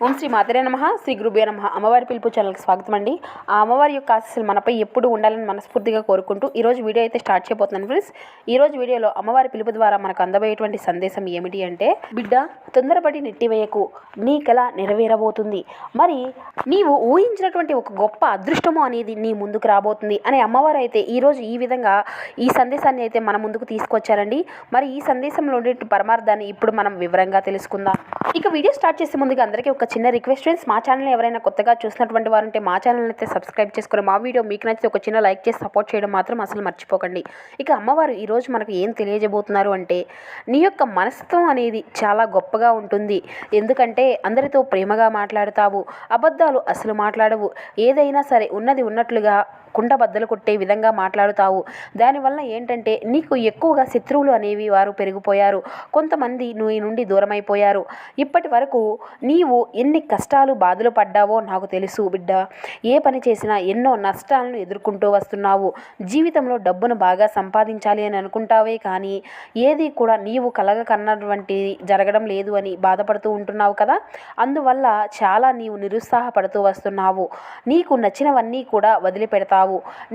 ఓం శ్రీ మాతరే నమః. శ్రీ గురుభ్యో నమః. అమ్మవారి పిలుపు ఛానల్కి స్వాగతం అండి. ఆ అమ్మవారి యొక్క ఆశీస్సులు మనపై ఎప్పుడు ఉండాలని మనస్ఫూర్తిగా కోరుకుంటూ ఈరోజు వీడియో అయితే స్టార్ట్ చేయబోతున్నాను ఫ్రెండ్స్. ఈరోజు వీడియోలో అమ్మవారి పిలుపు ద్వారా మనకు అందబోయేటువంటి సందేశం ఏమిటి అంటే, బిడ్డ తొందరపడి నెట్టివేయకు, నీ కల నెరవేరబోతుంది. మరి నీవు ఊహించినటువంటి ఒక గొప్ప అదృష్టము అనేది నీ ముందుకు రాబోతుంది అనే అమ్మవారు అయితే ఈరోజు ఈ విధంగా ఈ సందేశాన్ని అయితే మన ముందుకు తీసుకొచ్చారండి. మరి ఈ సందేశంలో ఉండే పరమార్థాన్ని ఇప్పుడు మనం వివరంగా తెలుసుకుందాం. ఇక వీడియో స్టార్ట్ చేసే ముందుగా అందరికీ ఒక చిన్న రిక్వెస్ట్ ఫ్రెండ్స్, మా ఛానల్ ఎవరైనా కొత్తగా చూసినటువంటి వారు ఉంటే మా ఛానల్ అయితే సబ్స్క్రైబ్ చేసుకుని మా వీడియో మీకు నచ్చితే ఒక చిన్న లైక్ చేసి సపోర్ట్ చేయడం మాత్రం అసలు మర్చిపోకండి. ఇక అమ్మవారు ఈరోజు మనకు ఏం తెలియజేయబోతున్నారు అంటే, నీ యొక్క మనస్తత్వం అనేది చాలా గొప్పగా ఉంటుంది. ఎందుకంటే అందరితో ప్రేమగా మాట్లాడతావు, అబద్ధాలు అసలు మాట్లాడవు, ఏదైనా సరే ఉన్నది ఉన్నట్లుగా కుండ బద్దలు కొట్టే విధంగా మాట్లాడుతావు. దానివల్ల ఏంటంటే నీకు ఎక్కువగా శత్రువులు అనేవి వారు పెరిగిపోయారు. కొంతమంది నీ నుండి దూరమైపోయారు. ఇప్పటి వరకు నీవు ఎన్ని కష్టాలు బాధలు పడ్డావో నాకు తెలుసు బిడ్డ. ఏ పని చేసినా ఎన్నో నష్టాలను ఎదుర్కొంటూ వస్తున్నావు. జీవితంలో డబ్బును బాగా సంపాదించాలి అని అనుకుంటావే కానీ ఏది కూడా నీవు కన్నటువంటి జరగడం లేదు అని బాధపడుతూ ఉంటున్నావు కదా. అందువల్ల చాలా నీవు నిరుత్సాహపడుతూ వస్తున్నావు. నీకు నచ్చినవన్నీ కూడా వదిలిపెడతావు.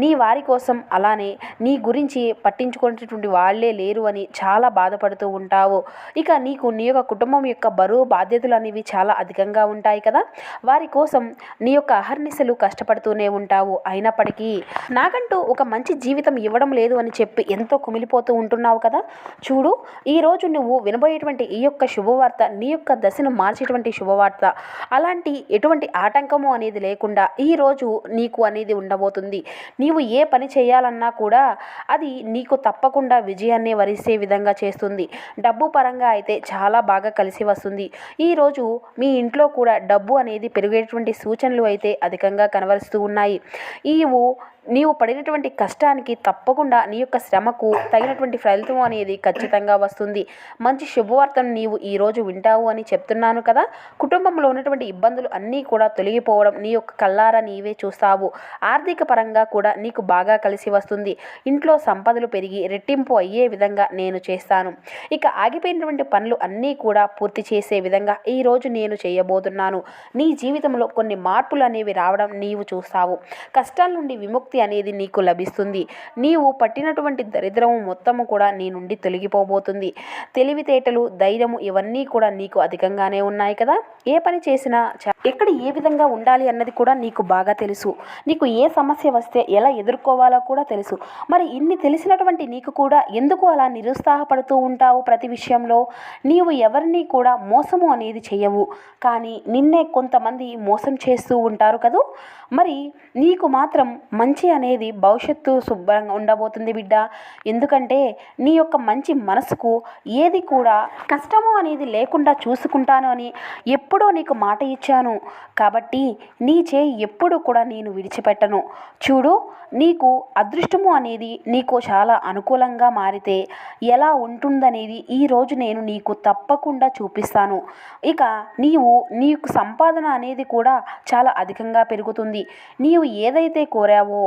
నీ వారి కోసం, అలానే నీ గురించి పట్టించుకునేటువంటి వాళ్ళే లేరు అని చాలా బాధపడుతూ ఉంటావు. ఇక నీకు నీ యొక్క కుటుంబం యొక్క బరువు బాధ్యతలు అనేవి చాలా అధికంగా ఉంటాయి కదా. వారి కోసం నీ యొక్క అహర్నిశలు కష్టపడుతూనే ఉంటావు. అయినప్పటికీ నాకంటూ ఒక మంచి జీవితం ఇవ్వడం లేదు అని చెప్పి ఎంతో కుమిలిపోతూ ఉంటున్నావు కదా. చూడు, ఈరోజు నువ్వు వినబోయేటువంటి ఈ యొక్క శుభవార్త నీ యొక్క దశను మార్చేటువంటి శుభవార్త. అలాంటి ఎటువంటి ఆటంకము అనేది లేకుండా ఈరోజు నీకు అనేది ఉండబోతుంది. నీవు ఏ పని చేయాలన్నా కూడా అది నీకు తప్పకుండా విజయాన్ని వరిసే విధంగా చేస్తుంది. డబ్బు పరంగా అయితే చాలా బాగా కలిసి వస్తుంది. ఈరోజు మీ ఇంట్లో కూడా డబ్బు అనేది పెరిగేటువంటి సూచనలు అయితే అధికంగా కనబరుస్తూ ఉన్నాయి. నీవు పడినటువంటి కష్టానికి తప్పకుండా నీ యొక్క శ్రమకు తగినటువంటి ఫలితం అనేది ఖచ్చితంగా వస్తుంది. మంచి శుభవార్తను నీవు ఈరోజు వింటావు అని చెప్తున్నాను కదా. కుటుంబంలో ఉన్నటువంటి ఇబ్బందులు అన్నీ కూడా తొలగిపోవడం నీ యొక్క కళ్ళారా నీవే చూస్తావు. ఆర్థిక పరంగా కూడా నీకు బాగా కలిసి వస్తుంది. ఇంట్లో సంపదలు పెరిగి రెట్టింపు అయ్యే విధంగా నేను చేస్తాను. ఇక ఆగిపోయినటువంటి పనులు అన్నీ కూడా పూర్తి చేసే విధంగా ఈరోజు నేను చేయబోతున్నాను. నీ జీవితంలో కొన్ని మార్పులు అనేవి రావడం నీవు చూస్తావు. కష్టాల నుండి విముక్తి అనేది నీకు లభిస్తుంది. నీవు పట్టినటువంటి దరిద్రము మొత్తము కూడా నీ నుండి తొలగిపోబోతుంది. తెలివితేటలు, ధైర్యము ఇవన్నీ కూడా నీకు అధికంగానే ఉన్నాయి కదా. ఏ పని చేసినా ఎక్కడ ఏ విధంగా ఉండాలి అన్నది కూడా నీకు బాగా తెలుసు. నీకు ఏ సమస్య వస్తే ఎలా ఎదుర్కోవాలో కూడా తెలుసు. మరి ఇన్ని తెలిసినటువంటి నీకు కూడా ఎందుకు అలా నిరుత్సాహపడుతూ ఉంటావు ప్రతి విషయంలో? నీవు ఎవరిని కూడా మోసము అనేది చేయవు, కానీ నిన్నే కొంతమంది మోసం చేస్తూ ఉంటారు కదా. మరి నీకు మాత్రం మంచి అనేది భవిష్యత్తు శుభ్రంగా ఉండబోతుంది బిడ్డ. ఎందుకంటే నీ యొక్క మంచి మనసుకు ఏది కూడా కష్టము అనేది లేకుండా చూసుకుంటాను అని ఎప్పుడో నీకు మాట ఇచ్చాను. కాబట్టి నీ చేయి ఎప్పుడు కూడా నేను విడిచిపెట్టను. చూడు, నీకు అదృష్టము అనేది నీకు చాలా అనుకూలంగా మారితే ఎలా ఉంటుందనేది ఈరోజు నేను నీకు తప్పకుండా చూపిస్తాను. ఇక నీకు సంపాదన అనేది కూడా చాలా అధికంగా పెరుగుతుంది. నీవు ఏదైతే కోరావో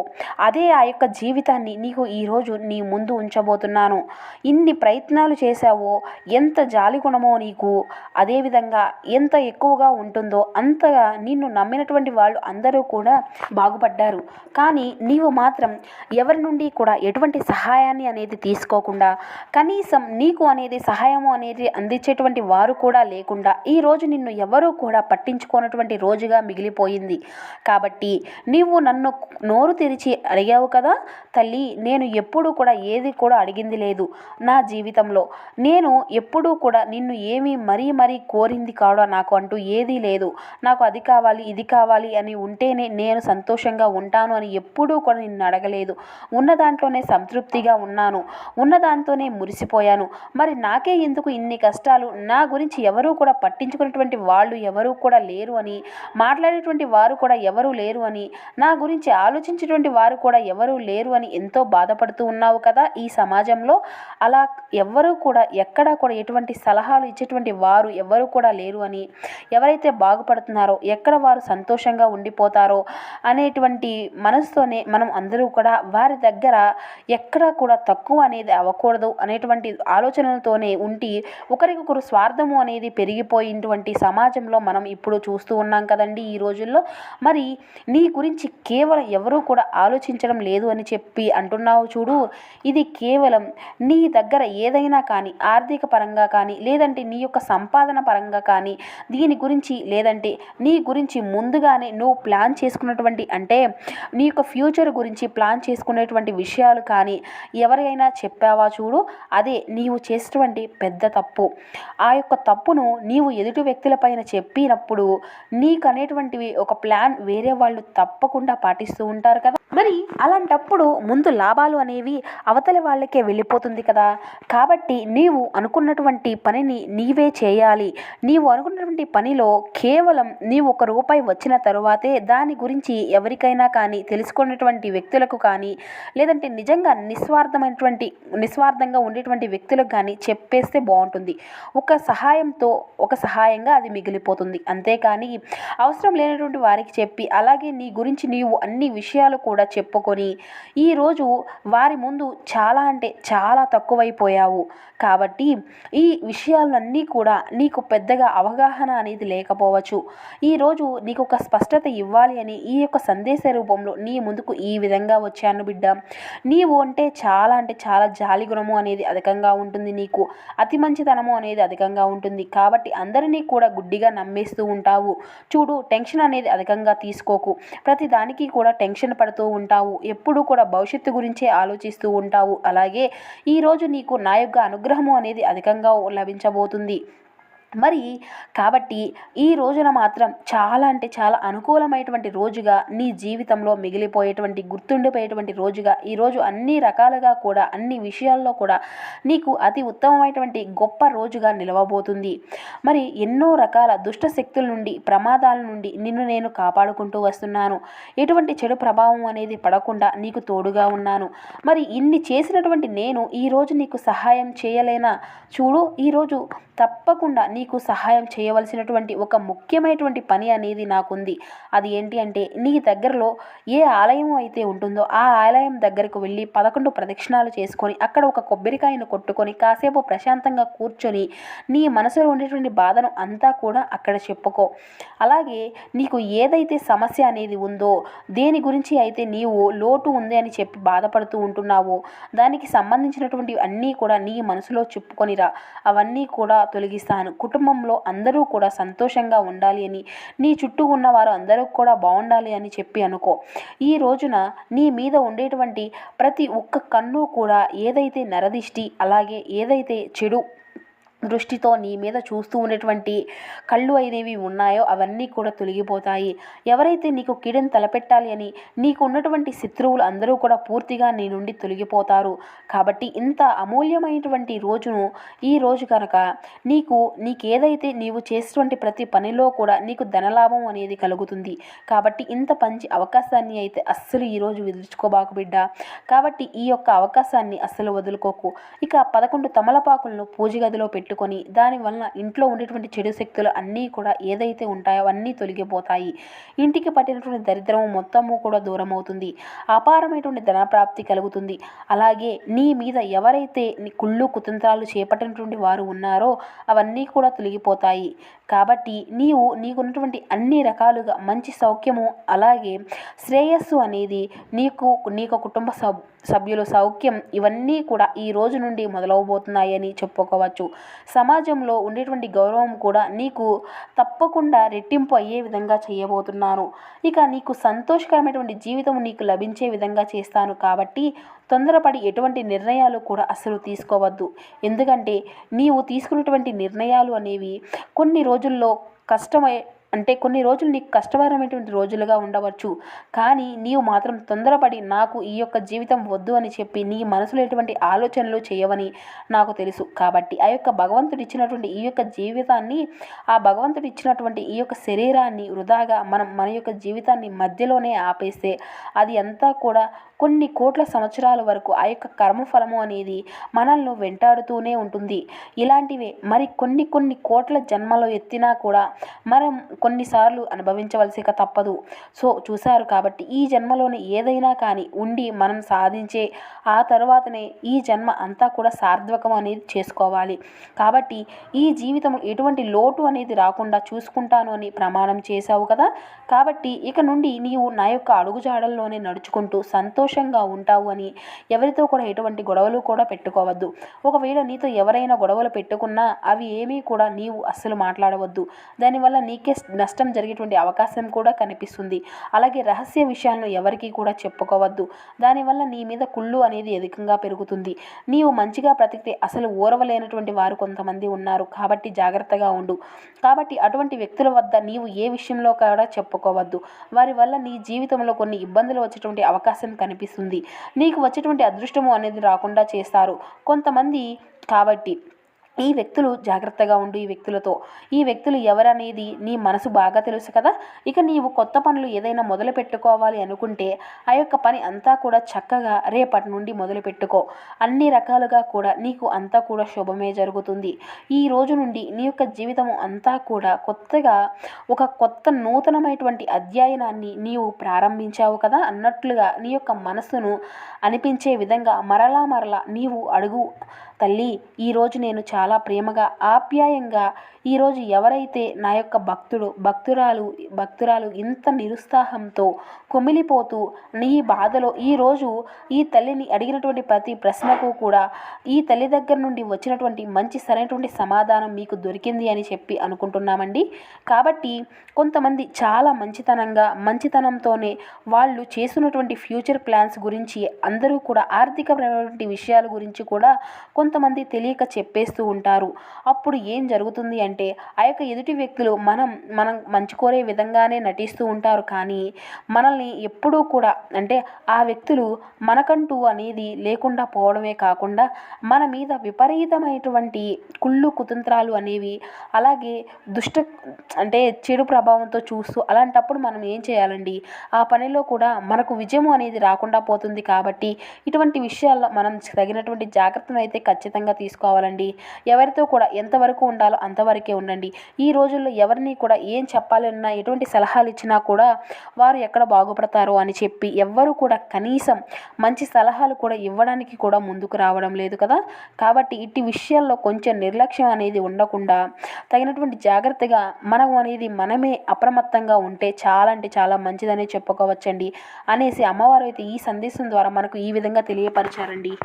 అదే ఆ యొక్క జీవితాన్ని నీకు ఈరోజు నీ ముందు ఉంచబోతున్నాను. ఇన్ని ప్రయత్నాలు చేశావో, ఎంత జాలి గుణమో నీకు అదేవిధంగా ఎంత ఎక్కువగా ఉంటుందో అంతగా నిన్ను నమ్మినటువంటి వాళ్ళు అందరూ కూడా బాగుపడ్డారు. కానీ నీవు మాత్రం ఎవరి నుండి కూడా ఎటువంటి సహాయాన్ని అనేది తీసుకోకుండా, కనీసం నీకు అనేది సహాయము అనేది అందించేటువంటి వారు కూడా లేకుండా ఈరోజు నిన్ను ఎవరూ కూడా పట్టించుకోనటువంటి రోజుగా మిగిలిపోయింది. కాబట్టి నీవు నన్ను నోరు తెరిచి అడిగావు కదా తల్లి, నేను ఎప్పుడూ కూడా ఏది కూడా అడిగింది లేదు నా జీవితంలో. నేను ఎప్పుడూ కూడా నిన్ను ఏమీ మరీ కోరింది కాడా నాకు అంటూ ఏదీ లేదు. నాకు అది కావాలి ఇది కావాలి అని ఉంటేనే నేను సంతోషంగా ఉంటాను అని ఎప్పుడూ కూడా నిన్ను అడగలేదు. ఉన్న దాంట్లోనే సంతృప్తిగా ఉన్నాను, ఉన్న దాంతోనే మురిసిపోయాను. మరి నాకే ఎందుకు ఇన్ని కష్టాలు? నా గురించి ఎవరూ కూడా పట్టించుకున్నటువంటి వాళ్ళు ఎవరూ కూడా లేరు అని, మాట్లాడేటువంటి వారు కూడా ఎవరూ లేరు అని, నా గురించి ఆలోచించేటువంటి చెప్పేటువంటి వారు కూడా ఎవరూ లేరు అని ఎంతో బాధపడుతూ ఉన్నావు కదా ఈ సమాజంలో. అలా ఎవ్వరూ కూడా ఎక్కడా కూడా ఎటువంటి సలహాలు ఇచ్చేటువంటి వారు ఎవరు కూడా లేరు అని, ఎవరైతే బాగుపడుతున్నారో ఎక్కడ వారు సంతోషంగా ఉండిపోతారో అనేటువంటి మనసుతోనే మనం అందరూ కూడా వారి దగ్గర ఎక్కడా కూడా తక్కువ అనేది అవ్వకూడదు అనేటువంటి ఆలోచనలతోనే ఉండి ఒకరికొకరు స్వార్థము అనేది పెరిగిపోయినటువంటి సమాజంలో మనం ఇప్పుడు చూస్తూ ఉన్నాం కదండి ఈ రోజుల్లో. మరి నీ గురించి కేవలం ఎవరూ కూడా ఆలోచించడం లేదు అని చెప్పి అంటున్నావు చూడు, ఇది కేవలం నీ దగ్గర ఏదైనా కానీ ఆర్థిక పరంగా కానీ లేదంటే నీ యొక్క సంపాదన పరంగా కానీ దీని గురించి లేదంటే నీ గురించి ముందుగానే నువ్వు ప్లాన్ చేసుకున్నటువంటి అంటే నీ యొక్క ఫ్యూచర్ గురించి ప్లాన్ చేసుకునేటువంటి విషయాలు కానీ ఎవరైనా చెప్పావా చూడు, అదే నీవు చేసేటువంటి పెద్ద తప్పు. ఆ యొక్క తప్పును నీవు ఎదుటి వ్యక్తులపైన చెప్పినప్పుడు నీకు అనేటువంటివి ఒక ప్లాన్ వేరే వాళ్ళు తప్పకుండా పాటిస్తూ ఉంటారు కదా. మరి అలాంటప్పుడు ముందు లాభాలు అనేవి అవతలి వాళ్ళకే వెళ్ళిపోతుంది కదా. కాబట్టి నీవు అనుకున్నటువంటి పనిని నీవే చేయాలి. నీవు అనుకున్నటువంటి పనిలో కేవలం నీవు ₹1 వచ్చిన తరువాతే దాని గురించి ఎవరికైనా కానీ తెలుసుకున్నటువంటి వ్యక్తులకు కానీ లేదంటే నిజంగా నిస్వార్థంగా ఉండేటువంటి వ్యక్తులకు కానీ చెప్పేస్తే బాగుంటుంది. ఒక సహాయంగా అది మిగిలిపోతుంది. అంతేకాని అవసరం లేనటువంటి వారికి చెప్పి అలాగే నీ గురించి నీవు అన్ని విషయాలు కూడా చెప్పుకొని ఈరోజు వారి ముందు చాలా అంటే చాలా తక్కువైపోయావు. కాబట్టి ఈ విషయాలన్నీ కూడా నీకు పెద్దగా అవగాహన అనేది లేకపోవచ్చు. ఈరోజు నీకు ఒక స్పష్టత ఇవ్వాలి అని ఈ యొక్క సందేశ రూపంలో నీ ముందుకు ఈ విధంగా వచ్చాను బిడ్డ. నీవు అంటే చాలా జాలి గుణము అనేది అధికంగా ఉంటుంది, నీకు అతి మంచితనము అనేది అధికంగా ఉంటుంది. కాబట్టి అందరినీ కూడా గుడ్డిగా నమ్మేస్తూ ఉంటావు. చూడు, టెన్షన్ అనేది అధికంగా తీసుకోకు. ప్రతి దానికి కూడా టెన్షన్ పడుతూ ఉంటావు. ఎప్పుడూ కూడా భవిష్యత్తు గురించే ఆలోచిస్తూ ఉంటావు. అలాగే ఈరోజు నీకు నా యొక్క అనుగ్రహము అనేది అధికంగా లభించబోతుంది. మరి కాబట్టి ఈ రోజున మాత్రం చాలా అంటే చాలా అనుకూలమైనటువంటి రోజుగా నీ జీవితంలో మిగిలిపోయేటువంటి గుర్తుండిపోయేటువంటి రోజుగా ఈరోజు అన్ని రకాలుగా కూడా అన్ని విషయాల్లో కూడా నీకు అతి ఉత్తమమైనటువంటి గొప్ప రోజుగా నిలవబోతుంది. మరి ఎన్నో రకాల దుష్ట శక్తుల నుండి ప్రమాదాల నుండి నిన్ను నేను కాపాడుకుంటూ వస్తున్నాను. ఎటువంటి చెడు ప్రభావం అనేది పడకుండా నీకు తోడుగా ఉన్నాను. మరి ఇన్ని చేసినటువంటి నేను ఈరోజు నీకు సహాయం చేయలేనా? చూడు, ఈరోజు తప్పకుండా నీకు సహాయం చేయవలసినటువంటి ఒక ముఖ్యమైనటువంటి పని అనేది నాకుంది. అది ఏంటి అంటే నీ దగ్గరలో ఏ ఆలయం అయితే ఉంటుందో ఆ ఆలయం దగ్గరకు వెళ్ళి 11 ప్రదక్షిణాలు చేసుకొని అక్కడ ఒక కొబ్బరికాయను కొట్టుకొని కాసేపు ప్రశాంతంగా కూర్చొని నీ మనసులో ఉండేటువంటి బాధను అంతా కూడా అక్కడ చెప్పుకో. అలాగే నీకు ఏదైతే సమస్య అనేది ఉందో, దేని గురించి అయితే నీవు లోటు ఉంది అని చెప్పి బాధపడుతూ ఉంటున్నావో దానికి సంబంధించినటువంటి అన్నీ కూడా నీ మనసులో చెప్పుకొనిరా. అవన్నీ కూడా తొలగిస్తాను. కుటుంబంలో అందరూ కూడా సంతోషంగా ఉండాలి అని, నీ చుట్టూ ఉన్నవారు అందరూ కూడా బాగుండాలి అని చెప్పి అనుకో. ఈ రోజున నీ మీద ఉండేటువంటి ప్రతి ఒక్క కన్ను కూడా ఏదైతే నరదిష్టి అలాగే ఏదైతే చెడు దృష్టితో నీ మీద చూస్తూ ఉన్నటువంటి కళ్ళు అనేవి ఉన్నాయో అవన్నీ కూడా తొలగిపోతాయి. ఎవరైతే నీకు కీడును తలపెట్టాలి అని నీకు ఉన్నటువంటి శత్రువులు అందరూ కూడా పూర్తిగా నీ నుండి తొలగిపోతారు. కాబట్టి ఇంత అమూల్యమైనటువంటి రోజును ఈ రోజు కనుక నీకేదైతే నీవు చేసేటువంటి ప్రతి పనిలో కూడా నీకు ధనలాభం అనేది కలుగుతుంది. కాబట్టి ఇంత మంచి అవకాశాన్ని అయితే అస్సలు ఈరోజు వదులుకోబాకు బిడ్డ. కాబట్టి ఈ యొక్క అవకాశాన్ని అస్సలు వదులుకోకు. ఇక 11 తమలపాకులను పూజ గదిలో పెట్టుకొని దానివల్ల ఇంట్లో ఉండేటువంటి చెడు శక్తులు అన్నీ కూడా ఏదైతే ఉంటాయో అవన్నీ తొలగిపోతాయి. ఇంటికి పట్టినటువంటి దరిద్రము మొత్తము కూడా దూరం అవుతుంది. అపారమైనటువంటి ధనప్రాప్తి కలుగుతుంది. అలాగే నీ మీద ఎవరైతే కుళ్ళు కుతంత్రాలు చేపట్టినటువంటి వారు ఉన్నారో అవన్నీ కూడా తొలగిపోతాయి. కాబట్టి నీకున్నటువంటి అన్ని రకాలుగా మంచి సౌఖ్యము అలాగే శ్రేయస్సు అనేది నీకు కుటుంబ సభ్యుల సౌఖ్యం ఇవన్నీ కూడా ఈ రోజు నుండి మొదలవబోతున్నాయని చెప్పుకోవచ్చు. సమాజంలో ఉండేటువంటి గౌరవం కూడా నీకు తప్పకుండా రెట్టింపు అయ్యే విధంగా చేయబోతున్నాను. ఇక నీకు సంతోషకరమైనటువంటి జీవితం నీకు లభించే విధంగా చేస్తాను. కాబట్టి తొందరపడి ఎటువంటి నిర్ణయాలు కూడా అస్సలు తీసుకోవద్దు. ఎందుకంటే నీవు తీసుకున్నటువంటి నిర్ణయాలు అనేవి కొన్ని రోజుల్లో అంటే కొన్ని రోజులు నీకు కష్టకరమైనటువంటి రోజులుగా ఉండవచ్చు. కానీ నీవు మాత్రం తొందరపడి నాకు ఈ యొక్క జీవితం వద్దు అని చెప్పి నీ మనసులో ఎటువంటి ఆలోచనలు చేయవని నాకు తెలుసు. కాబట్టి ఆ యొక్క భగవంతుడు ఇచ్చినటువంటి ఈ యొక్క జీవితాన్ని, ఆ భగవంతుడు ఇచ్చినటువంటి ఈ యొక్క శరీరాన్ని వృధాగా మన యొక్క జీవితాన్ని మధ్యలోనే ఆపేస్తే అది అంతా కూడా కొన్ని కోట్ల సంవత్సరాల వరకు ఆ యొక్క కర్మఫలము అనేది మనల్ని వెంటాడుతూనే ఉంటుంది. ఇలాంటివే మరి కొన్ని కోట్ల జన్మలు ఎత్తినా కూడా మనం కొన్నిసార్లు అనుభవించవలసిక తప్పదు. సో చూశారు కాబట్టి ఈ జన్మలోని ఏదైనా కానీ ఉండి మనం సాధించే ఆ తర్వాతనే ఈ జన్మ అంతా కూడా సార్థకం అనేది చేసుకోవాలి. కాబట్టి ఈ జీవితం ఎటువంటి లోటు అనేది రాకుండా చూసుకుంటాను అని ప్రమాణం చేశావు కదా. కాబట్టి ఇక నుండి నీవు నా యొక్క అడుగుజాడల్లోనే నడుచుకుంటూ సంతోషంగా ఉంటావు అని, ఎవరితో కూడా ఎటువంటి గొడవలు కూడా పెట్టుకోవద్దు. ఒకవేళ నీతో ఎవరైనా గొడవలు పెట్టుకున్నా అవి ఏమీ కూడా నీవు అస్సలు మాట్లాడవద్దు. దానివల్ల నీకే నష్టం జరిగేటువంటి అవకాశం కూడా కనిపిస్తుంది. అలాగే రహస్య విషయాలను ఎవరికీ కూడా చెప్పుకోవద్దు. దానివల్ల నీ మీద కుళ్ళు అనేది అధికంగా పెరుగుతుంది. నీవు మంచిగా బ్రతికితే అసలు ఓర్వలేనటువంటి వారు కొంతమంది ఉన్నారు. కాబట్టి జాగ్రత్తగా ఉండు. కాబట్టి అటువంటి వ్యక్తుల వద్ద నీవు ఏ విషయంలో కూడా చెప్పుకోవద్దు. వారి వల్ల నీ జీవితంలో కొన్ని ఇబ్బందులు వచ్చేటువంటి అవకాశం కనిపిస్తుంది. నీకు వచ్చేటువంటి అదృష్టము అనేది రాకుండా చేస్తారు కొంతమంది. కాబట్టి ఈ వ్యక్తులు జాగ్రత్తగా ఉండు. ఈ వ్యక్తులు ఎవరనేది నీ మనసు బాగా తెలుసు కదా. ఇక నీవు కొత్త పనులు ఏదైనా మొదలు పెట్టుకోవాలి అనుకుంటే ఆ యొక్క పని అంతా కూడా చక్కగా రేపటి నుండి మొదలు పెట్టుకో. అన్ని రకాలుగా కూడా నీకు అంతా కూడా శుభమే జరుగుతుంది. ఈ రోజు నుండి నీ యొక్క జీవితము అంతా కూడా కొత్తగా ఒక కొత్త నూతనమైనటువంటి అధ్యయనాన్ని నీవు ప్రారంభించావు కదా అన్నట్లుగా నీ యొక్క మనసును అనిపించే విధంగా మరలా నీవు అడుగు. తల్లి, ఈరోజు నేను చాలా ప్రేమగా ఆప్యాయంగా ఈరోజు ఎవరైతే నా యొక్క భక్తురాలు ఇంత నిరుత్సాహంతో కుమిలిపోతూ నీ బాధలో ఈరోజు ఈ తల్లిని అడిగినటువంటి ప్రతి ప్రశ్నకు కూడా ఈ తల్లి దగ్గర నుండి వచ్చినటువంటి మంచి సరైనటువంటి సమాధానం మీకు దొరికింది అని చెప్పి అనుకుంటున్నామండి. కాబట్టి కొంతమంది చాలా మంచితనంతోనే వాళ్ళు చేస్తున్నటువంటి ఫ్యూచర్ ప్లాన్స్ గురించి అందరూ కూడా ఆర్థికపరమైనటువంటి విషయాల గురించి కూడా కొంతమంది తెలియక చెప్పేస్తూ ఉంటారు. అప్పుడు ఏం జరుగుతుంది అంటే ఆ యొక్క ఎదుటి వ్యక్తులు మనం మంచి కోరే విధంగానే నటిస్తూ ఉంటారు. కానీ మనల్ని ఎప్పుడూ కూడా అంటే ఆ వ్యక్తులు మనకంటూ అనేది లేకుండా పోవడమే కాకుండా మన మీద విపరీతమైనటువంటి కుళ్ళు కుతంత్రాలు అనేవి అలాగే అంటే చెడు ప్రభావంతో చూస్తూ అలాంటప్పుడు మనం ఏం చేయాలండి, ఆ పనిలో కూడా మనకు విజయం అనేది రాకుండా పోతుంది. కాబట్టి ఇటువంటి విషయాల్లో మనం తగినటువంటి జాగ్రత్తను అయితే ఖచ్చితంగా తీసుకోవాలండి. ఎవరితో కూడా ఎంతవరకు ఉండాలో అంతవరకే ఉండండి. ఈ రోజుల్లో ఎవరిని కూడా ఏం చెప్పాలన్నా ఎటువంటి సలహాలు ఇచ్చినా కూడా వారు ఎక్కడ బాగుపడతారో అని చెప్పి ఎవ్వరూ కూడా కనీసం మంచి సలహాలు కూడా ఇవ్వడానికి కూడా ముందుకు రావడం లేదు కదా. కాబట్టి ఇట్టి విషయాల్లో కొంచెం నిర్లక్ష్యం అనేది ఉండకుండా తగినటువంటి జాగ్రత్తగా మనం అనేది మనమే అప్రమత్తంగా ఉంటే చాలా అంటే చాలా మంచిదని చెప్పుకోవచ్చండి అనేసి అమ్మవారు అయితే ఈ సందేశం ద్వారా మనకు ఈ విధంగా తెలియపరిచారండి.